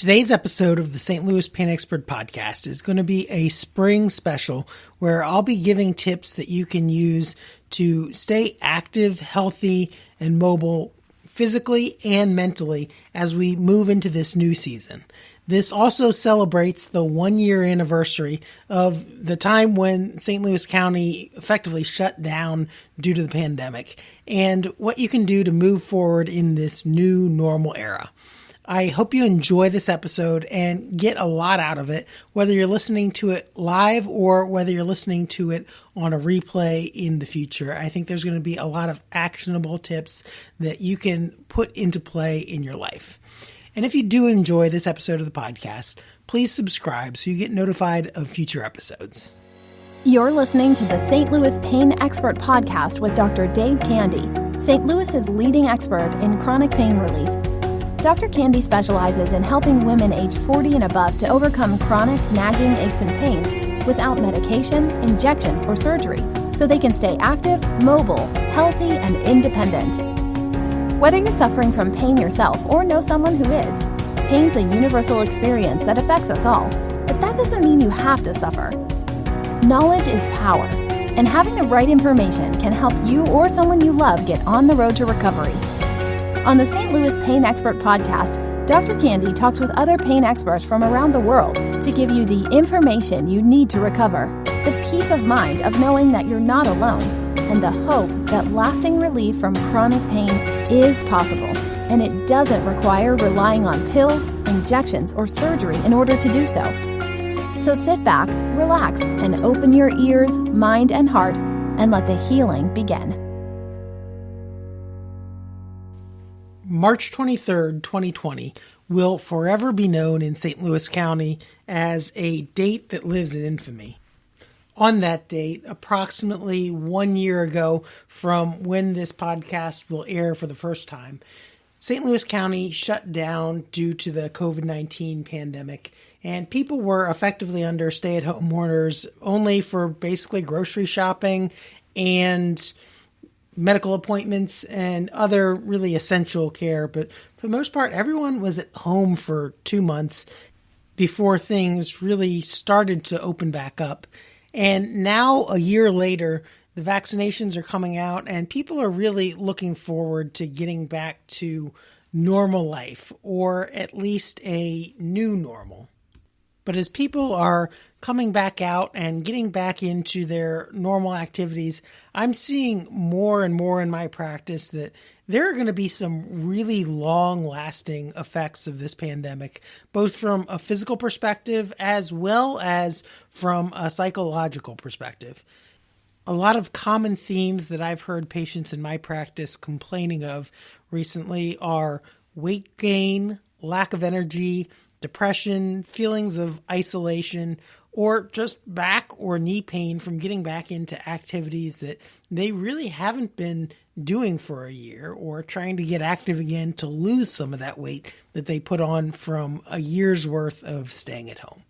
Today's episode of the St. Louis Pain Expert Podcast is going to be a spring special where I'll be giving tips that you can use to stay active, healthy, and mobile physically and mentally as we move into this new season. This also celebrates the 1-year anniversary of the time when St. Louis County effectively shut down due to the pandemic and what you can do to move forward in this new normal era. I hope you enjoy this episode and get a lot out of it, whether you're listening to it live or whether you're listening to it on a replay in the future. I think there's going to be a lot of actionable tips that you can put into play in your life. And if you do enjoy this episode of the podcast, please subscribe so you get notified of future episodes. You're listening to the St. Louis Pain Expert Podcast with Dr. Dave Candy, St. Louis's leading expert in chronic pain relief. Dr. Candy specializes in helping women age 40 and above to overcome chronic, nagging aches and pains without medication, injections, or surgery, so they can stay active, mobile, healthy, and independent. Whether you're suffering from pain yourself or know someone who is, pain's a universal experience that affects us all, but that doesn't mean you have to suffer. Knowledge is power, and having the right information can help you or someone you love get on the road to recovery. On the St. Louis Pain Expert Podcast, Dr. Candy talks with other pain experts from around the world to give you the information you need to recover, the peace of mind of knowing that you're not alone, and the hope that lasting relief from chronic pain is possible, and it doesn't require relying on pills, injections, or surgery in order to do so. So sit back, relax, and open your ears, mind, and heart, and let the healing begin. March 23rd, 2020 will forever be known in St. Louis County as a date that lives in infamy. On that date, approximately 1 year ago from when this podcast will air for the first time, St. Louis County shut down due to the COVID-19 pandemic, and people were effectively under stay-at-home orders only for basically grocery shopping and medical appointments and other really essential care. But for the most part, everyone was at home for 2 months before things really started to open back up. And now, a year later, the vaccinations are coming out and people are really looking forward to getting back to normal life, or at least a new normal. But as people are coming back out and getting back into their normal activities, I'm seeing more and more in my practice that there are going to be some really long-lasting effects of this pandemic, both from a physical perspective as well as from a psychological perspective. A lot of common themes that I've heard patients in my practice complaining of recently are weight gain, lack of energy, depression, feelings of isolation, or just back or knee pain from getting back into activities that they really haven't been doing for a year, or trying to get active again to lose some of that weight that they put on from a year's worth of staying at home.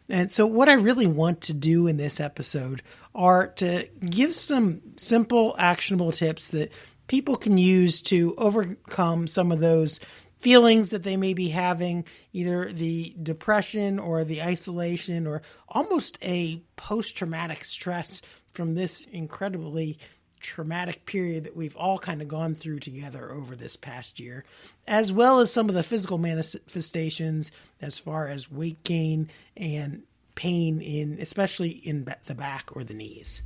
And so what I really want to do in this episode are to give some simple, actionable tips that people can use to overcome some of those feelings that they may be having, either the depression or the isolation or almost a post-traumatic stress from this incredibly traumatic period that we've all kind of gone through together over this past year, as well as some of the physical manifestations as far as weight gain and pain especially in the back or the knees.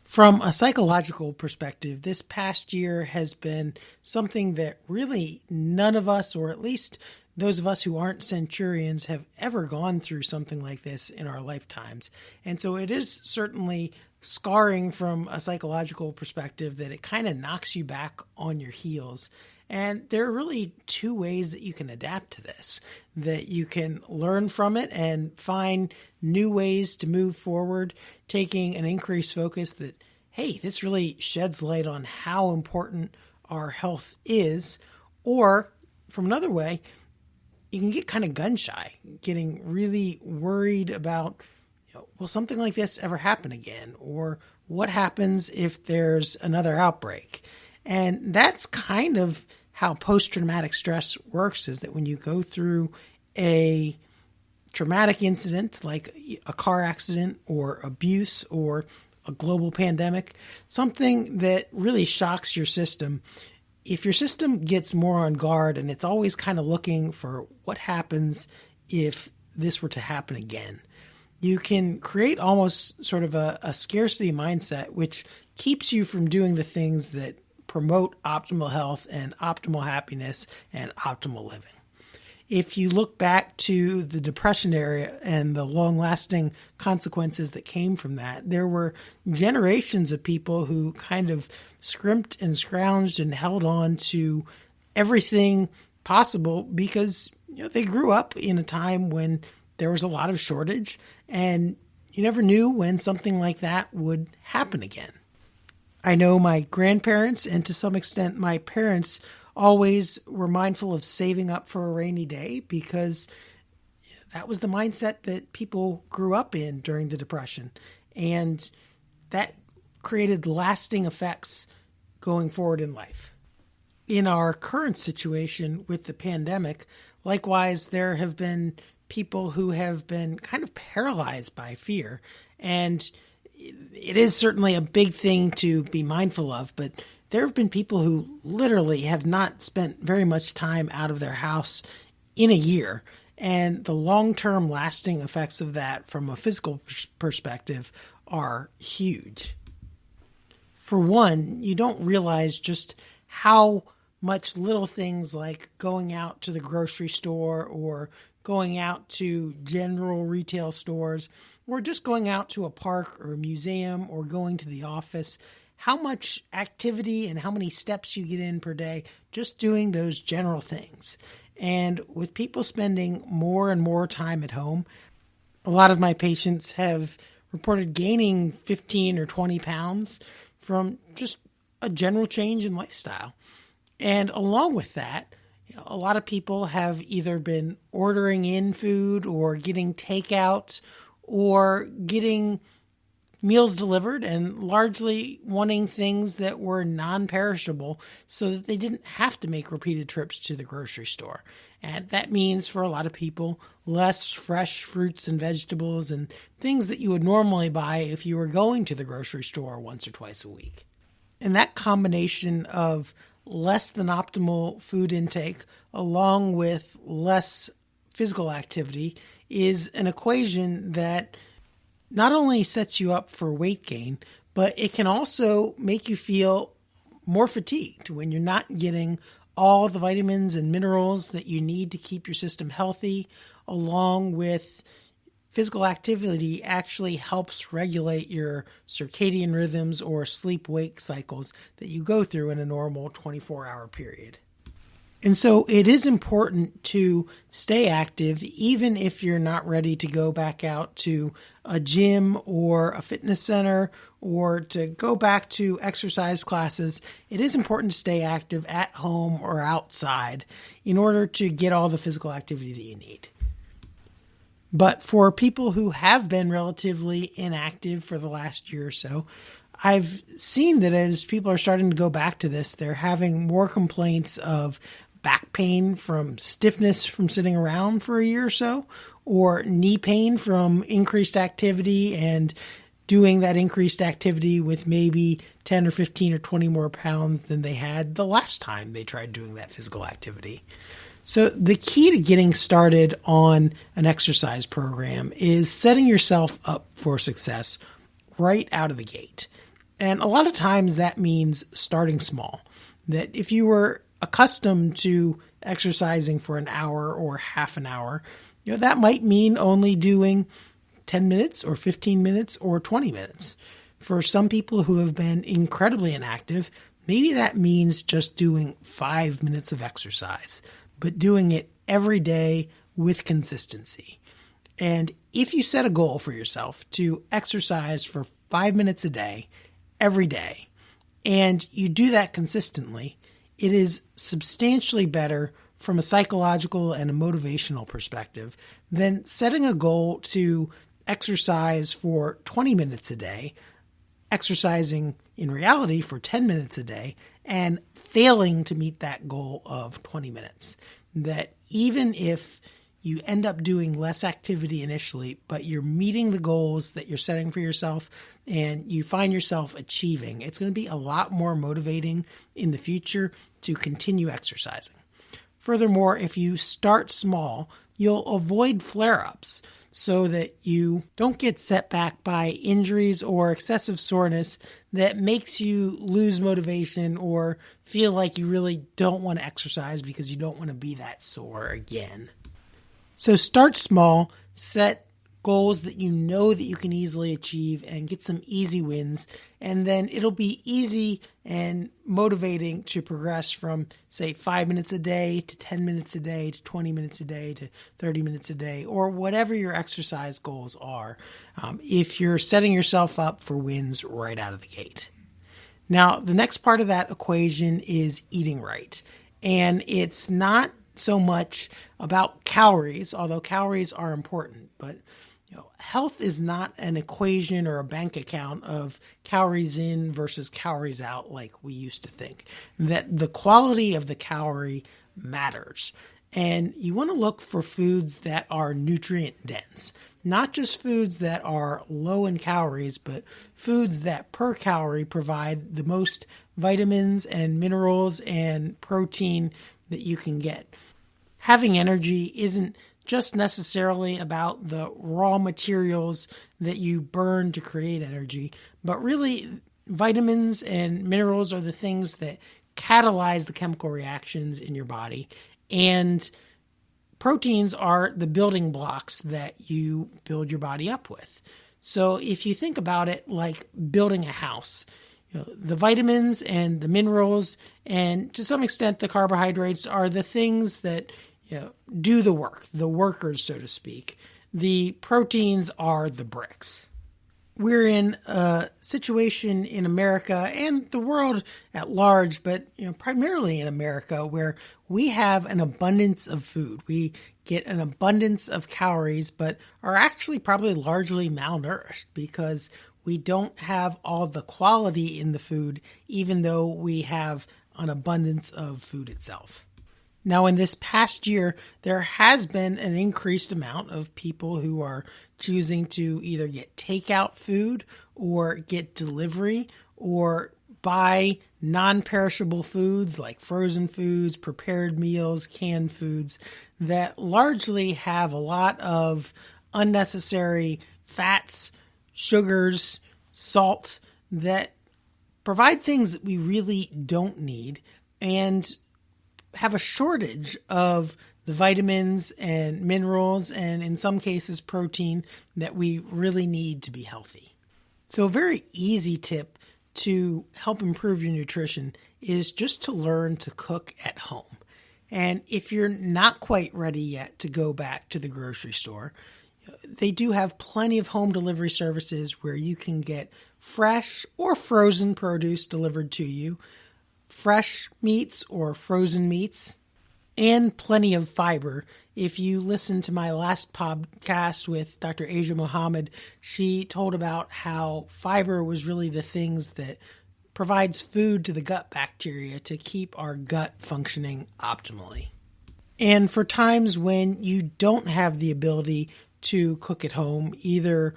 From a psychological perspective, this past year has been something that really none of us, or at least those of us who aren't centurions, have ever gone through something like this in our lifetimes. And so it is certainly scarring from a psychological perspective that it kind of knocks you back on your heels. And there are really two ways that you can adapt to this, that you can learn from it and find new ways to move forward, taking an increased focus that, hey, this really sheds light on how important our health is. Or from another way, you can get kind of gun shy, getting really worried about, will something like this ever happen again? Or what happens if there's another outbreak? And that's kind of how post-traumatic stress works is that when you go through a traumatic incident like a car accident or abuse or a global pandemic, something that really shocks your system, if your system gets more on guard and it's always kind of looking for what happens if this were to happen again, you can create almost sort of a scarcity mindset, which keeps you from doing the things that promote optimal health and optimal happiness and optimal living. If you look back to the Depression era and the long-lasting consequences that came from that, there were generations of people who kind of scrimped and scrounged and held on to everything possible because they grew up in a time when there was a lot of shortage and you never knew when something like that would happen again. I know my grandparents and to some extent my parents always were mindful of saving up for a rainy day because that was the mindset that people grew up in during the Depression. And that created lasting effects going forward in life. In our current situation with the pandemic, likewise, there have been people who have been kind of paralyzed by fear. And it is certainly a big thing to be mindful of, but there have been people who literally have not spent very much time out of their house in a year. And the long-term lasting effects of that from a physical perspective are huge. For one, you don't realize just how much little things like going out to the grocery store or going out to general retail stores or just going out to a park or a museum or going to the office, how much activity and how many steps you get in per day just doing those general things. And with people spending more and more time at home, a lot of my patients have reported gaining 15 or 20 pounds from just a general change in lifestyle. And along with that, a lot of people have either been ordering in food or getting takeout or getting meals delivered and largely wanting things that were non-perishable so that they didn't have to make repeated trips to the grocery store. And that means for a lot of people, less fresh fruits and vegetables and things that you would normally buy if you were going to the grocery store once or twice a week. And that combination of less than optimal food intake along with less physical activity is an equation that not only sets you up for weight gain, but it can also make you feel more fatigued when you're not getting all the vitamins and minerals that you need to keep your system healthy, along with physical activity actually helps regulate your circadian rhythms or sleep-wake cycles that you go through in a normal 24-hour period. And so it is important to stay active even if you're not ready to go back out to a gym or a fitness center or to go back to exercise classes. It is important to stay active at home or outside in order to get all the physical activity that you need. But for people who have been relatively inactive for the last year or so, I've seen that as people are starting to go back to this, they're having more complaints of back pain from stiffness from sitting around for a year or so, or knee pain from increased activity and doing that increased activity with maybe 10 or 15 or 20 more pounds than they had the last time they tried doing that physical activity. So the key to getting started on an exercise program is setting yourself up for success right out of the gate. And a lot of times that means starting small. That if you were accustomed to exercising for an hour or half an hour, that might mean only doing 10 minutes or 15 minutes or 20 minutes. For some people who have been incredibly inactive, maybe that means just doing 5 minutes of exercise, but doing it every day with consistency. And if you set a goal for yourself to exercise for 5 minutes a day, every day, and you do that consistently, it is substantially better from a psychological and a motivational perspective than setting a goal to exercise for 20 minutes a day, exercising in reality for 10 minutes a day, and failing to meet that goal of 20 minutes. That even if you end up doing less activity initially, but you're meeting the goals that you're setting for yourself and you find yourself achieving, it's going to be a lot more motivating in the future to continue exercising. Furthermore, if you start small, you'll avoid flare-ups so that you don't get set back by injuries or excessive soreness that makes you lose motivation or feel like you really don't want to exercise because you don't want to be that sore again. So start small, set goals that you know that you can easily achieve and get some easy wins. And then it'll be easy and motivating to progress from, say, 5 minutes a day to 10 minutes a day to 20 minutes a day to 30 minutes a day, or whatever your exercise goals are, if you're setting yourself up for wins right out of the gate. Now, the next part of that equation is eating right. And it's not so much about calories, although calories are important, but health is not an equation or a bank account of calories in versus calories out like we used to think. That the quality of the calorie matters. And you want to look for foods that are nutrient dense, not just foods that are low in calories, but foods that per calorie provide the most vitamins and minerals and protein that you can get. Having energy isn't just necessarily about the raw materials that you burn to create energy, but really vitamins and minerals are the things that catalyze the chemical reactions in your body, and proteins are the building blocks that you build your body up with. So if you think about it like building a house, the vitamins and the minerals and to some extent the carbohydrates are the things that do the work, the workers, so to speak. The proteins are the bricks. We're in a situation in America and the world at large, but primarily in America, where we have an abundance of food. We get an abundance of calories, but are actually probably largely malnourished because we don't have all the quality in the food, even though we have an abundance of food itself. Now, in this past year, there has been an increased amount of people who are choosing to either get takeout food or get delivery or buy non-perishable foods like frozen foods, prepared meals, canned foods that largely have a lot of unnecessary fats, sugars, salt that provide things that we really don't need and have a shortage of the vitamins and minerals and in some cases protein that we really need to be healthy. So a very easy tip to help improve your nutrition is just to learn to cook at home. And if you're not quite ready yet to go back to the grocery store, they do have plenty of home delivery services where you can get fresh or frozen produce delivered to you, fresh meats or frozen meats, and plenty of fiber. If you listen to my last podcast with Dr. Asia Mohammed, she told about how fiber was really the things that provides food to the gut bacteria to keep our gut functioning optimally. And for times when you don't have the ability to cook at home, either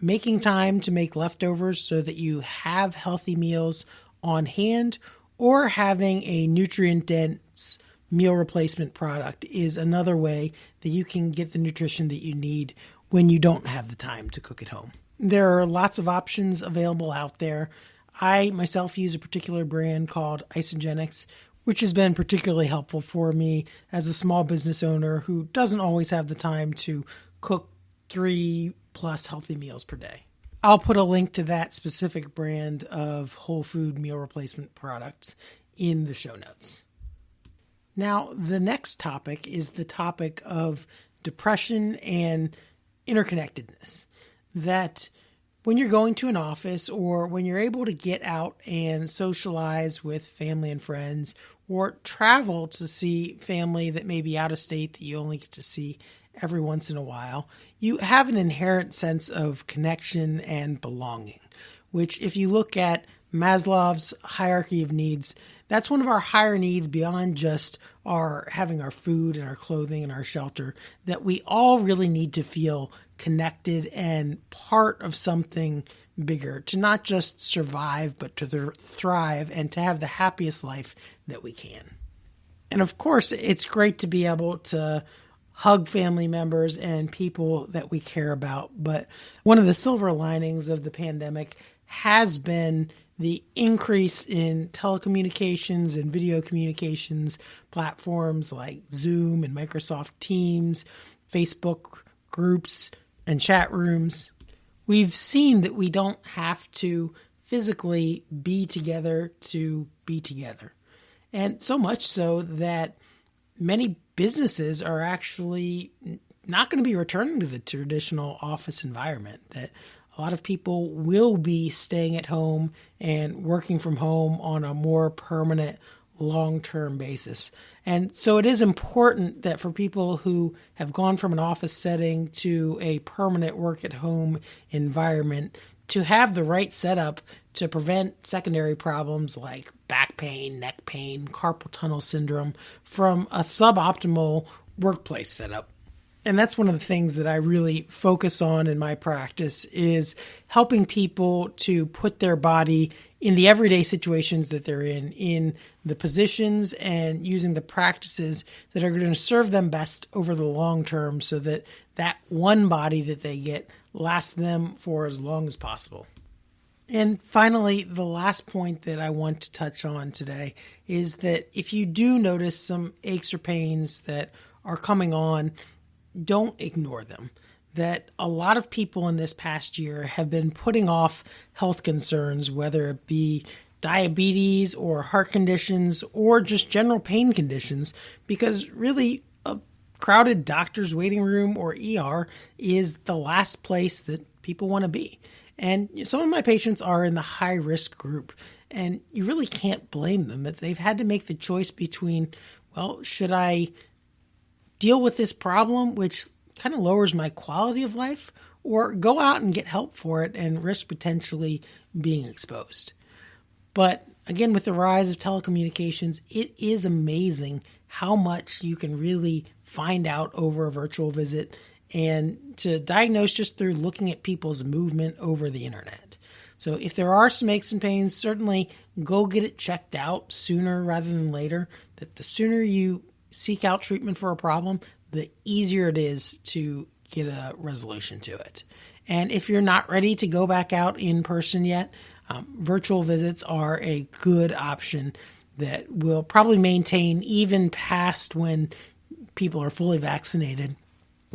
making time to make leftovers so that you have healthy meals on hand or having a nutrient-dense meal replacement product is another way that you can get the nutrition that you need when you don't have the time to cook at home. There are lots of options available out there. I myself use a particular brand called Isogenics, which has been particularly helpful for me as a small business owner who doesn't always have the time to cook 3+ healthy meals per day. I'll put a link to that specific brand of whole food meal replacement products in the show notes. Now, the next topic is the topic of depression and interconnectedness. That when you're going to an office or when you're able to get out and socialize with family and friends or travel to see family that may be out of state that you only get to see every once in a while, you have an inherent sense of connection and belonging, which if you look at Maslow's hierarchy of needs, That's one of our higher needs beyond just our having our food and our clothing and our shelter, that we all really need to feel connected and part of something bigger, to not just survive, but to thrive and to have the happiest life that we can. And of course, it's great to be able to hug family members and people that we care about. But one of the silver linings of the pandemic has been the increase in telecommunications and video communications platforms like Zoom and Microsoft Teams, Facebook groups, and chat rooms. We've seen that we don't have to physically be together to be together. And so much so that many businesses are actually not going to be returning to the traditional office environment, that a lot of people will be staying at home and working from home on a more permanent, long-term basis. And so it is important that for people who have gone from an office setting to a permanent work-at-home environment, to have the right setup to prevent secondary problems like back pain, neck pain, carpal tunnel syndrome from a suboptimal workplace setup. And that's one of the things that I really focus on in my practice, is helping people to put their body in the everyday situations that they're in the positions, and using the practices that are going to serve them best over the long term, so that that one body that they get lasts them for as long as possible. And finally, the last point that I want to touch on today is that if you do notice some aches or pains that are coming on, don't ignore them. That a lot of people in this past year have been putting off health concerns, whether it be diabetes or heart conditions or just general pain conditions, because really a crowded doctor's waiting room or ER is the last place that people want to be. And some of my patients are in the high risk group, and you really can't blame them that they've had to make the choice between, well, should I deal with this problem, which kind of lowers my quality of life, or go out and get help for it and risk potentially being exposed. But again, with the rise of telecommunications, it is amazing how much you can really find out over a virtual visit, and to diagnose just through looking at people's movement over the internet. So if there are some aches and pains, certainly go get it checked out sooner rather than later. That the sooner you seek out treatment for a problem, the easier it is to get a resolution to it. And if you're not ready to go back out in person yet, virtual visits are a good option that will probably maintain even past when people are fully vaccinated,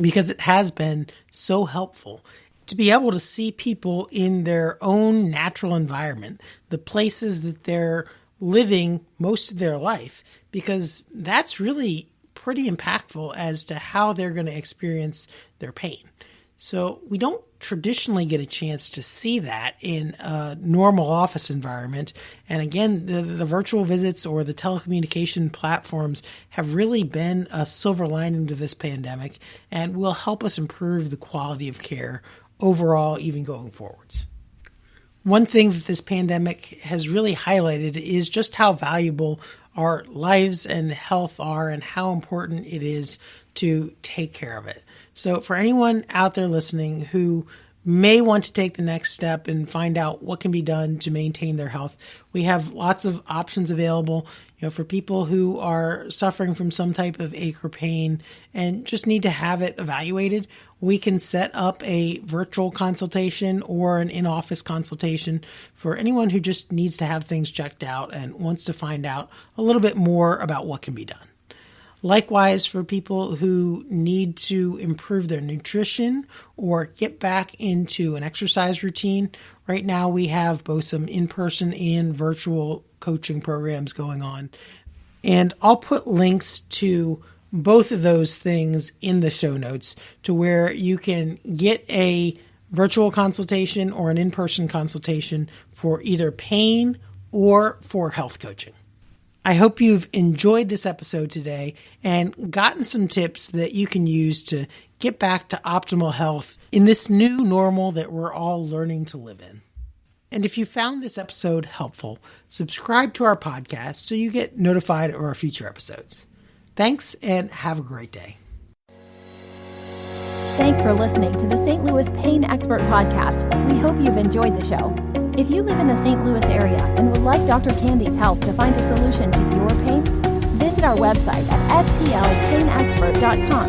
because it has been so helpful to be able to see people in their own natural environment, the places that they're living most of their life, because that's really pretty impactful as to how they're going to experience their pain. So we don't traditionally get a chance to see that in a normal office environment. And again, the virtual visits or the telecommunication platforms have really been a silver lining to this pandemic, and will help us improve the quality of care overall, even going forwards. One thing that this pandemic has really highlighted is just how valuable our lives and health are, and how important it is to take care of it. So for anyone out there listening who may want to take the next step and find out what can be done to maintain their health, we have lots of options available. For people who are suffering from some type of ache or pain and just need to have it evaluated, we can set up a virtual consultation or an in-office consultation for anyone who just needs to have things checked out and wants to find out a little bit more about what can be done. Likewise, for people who need to improve their nutrition or get back into an exercise routine, right now we have both some in-person and virtual coaching programs going on. And I'll put links to both of those things in the show notes, to where you can get a virtual consultation or an in-person consultation for either pain or for health coaching. I hope you've enjoyed this episode today and gotten some tips that you can use to get back to optimal health in this new normal that we're all learning to live in. And if you found this episode helpful, subscribe to our podcast so you get notified of our future episodes. Thanks, and have a great day. Thanks for listening to the St. Louis Pain Expert Podcast. We hope you've enjoyed the show. If you live in the St. Louis area and would like Dr. Candy's help to find a solution to your pain, visit our website at stlpainexpert.com.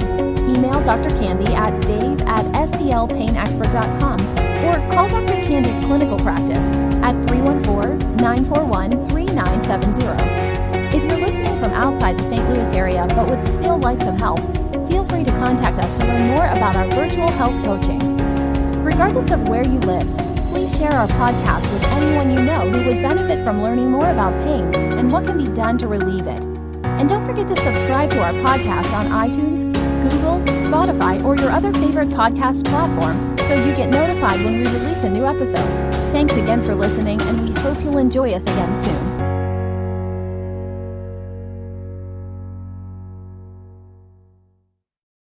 Email Dr. Candy at dave@stlpainexpert.com or call Dr. Candy's clinical practice at 314-941-3970. If you're listening from outside the St. Louis area but would still like some help, feel free to contact us to learn more about our virtual health coaching. Regardless of where you live, please share our podcast with anyone you know who would benefit from learning more about pain and what can be done to relieve it. And don't forget to subscribe to our podcast on iTunes, Google, Spotify, or your other favorite podcast platform so you get notified when we release a new episode. Thanks again for listening, and we hope you'll enjoy us again soon.